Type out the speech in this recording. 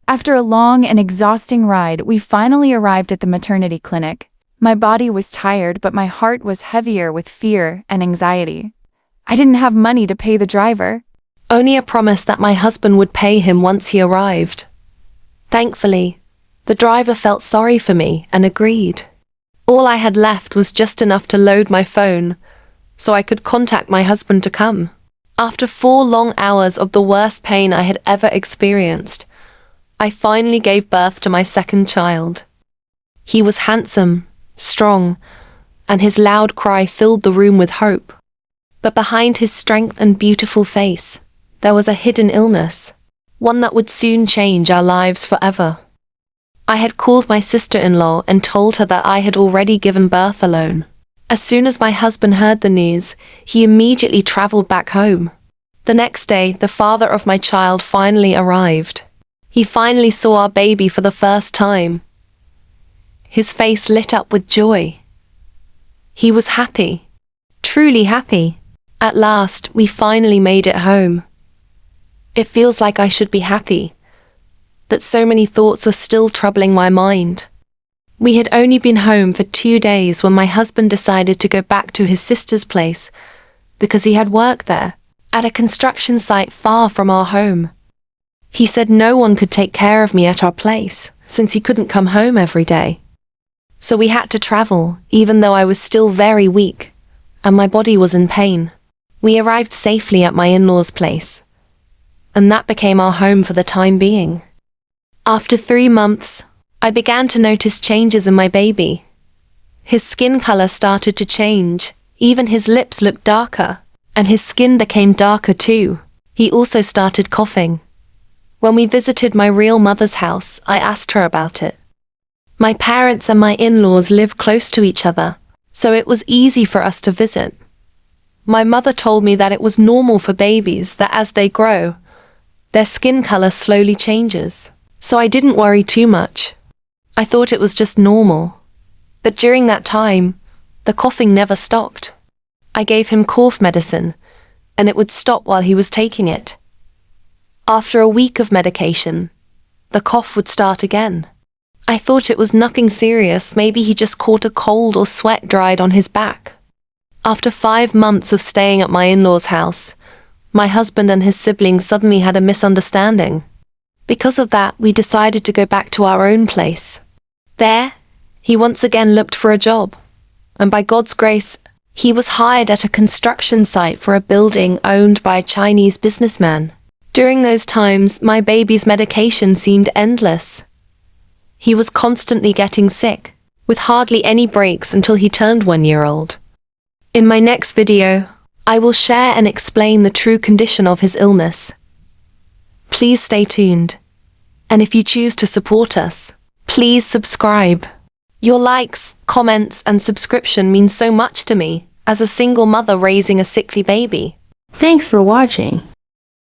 After a long and exhausting ride, we finally arrived at the maternity clinic. My body was tired, but my heart was heavier with fear and anxiety. I didn't have money to pay the driver. Only a promise that my husband would pay him once he arrived. Thankfully, the driver felt sorry for me and agreed. All I had left was just enough to load my phone, so I could contact my husband to come. After 4 long hours of the worst pain I had ever experienced, I finally gave birth to my second child. He was handsome, strong, and his loud cry filled the room with hope. But behind his strength and beautiful face, there was a hidden illness, one that would soon change our lives forever. I had called my sister-in-law and told her that I had already given birth alone. As soon as my husband heard the news, he immediately traveled back home. The next day, the father of my child finally arrived. He finally saw our baby for the first time. His face lit up with joy. He was happy, truly happy. At last, we finally made it home. It feels like I should be happy, that so many thoughts are still troubling my mind. We had only been home for 2 days when my husband decided to go back to his sister's place because he had work there, at a construction site far from our home. He said no one could take care of me at our place since he couldn't come home every day. So we had to travel, even though I was still very weak and my body was in pain. We arrived safely at my in-laws' place, and that became our home for the time being. After 3 months, I began to notice changes in my baby. His skin color started to change, even his lips looked darker, and his skin became darker too. He also started coughing. When we visited my real mother's house, I asked her about it. My parents and my in-laws live close to each other, so it was easy for us to visit. My mother told me that it was normal for babies that as they grow, their skin color slowly changes. So I didn't worry too much. I thought it was just normal. But during that time, the coughing never stopped. I gave him cough medicine, and it would stop while he was taking it. After a week of medication, the cough would start again. I thought it was nothing serious, maybe he just caught a cold or sweat dried on his back. After 5 months of staying at my in-laws' house, my husband and his siblings suddenly had a misunderstanding. Because of that, we decided to go back to our own place. There, he once again looked for a job, and by God's grace, he was hired at a construction site for a building owned by a Chinese businessman. During those times, my baby's medication seemed endless. He was constantly getting sick, with hardly any breaks until he turned 1 year old. In my next video, I will share and explain the true condition of his illness. Please stay tuned. And if you choose to support us, please subscribe. Your likes, comments, and subscription mean so much to me as a single mother raising a sickly baby. Thanks for watching.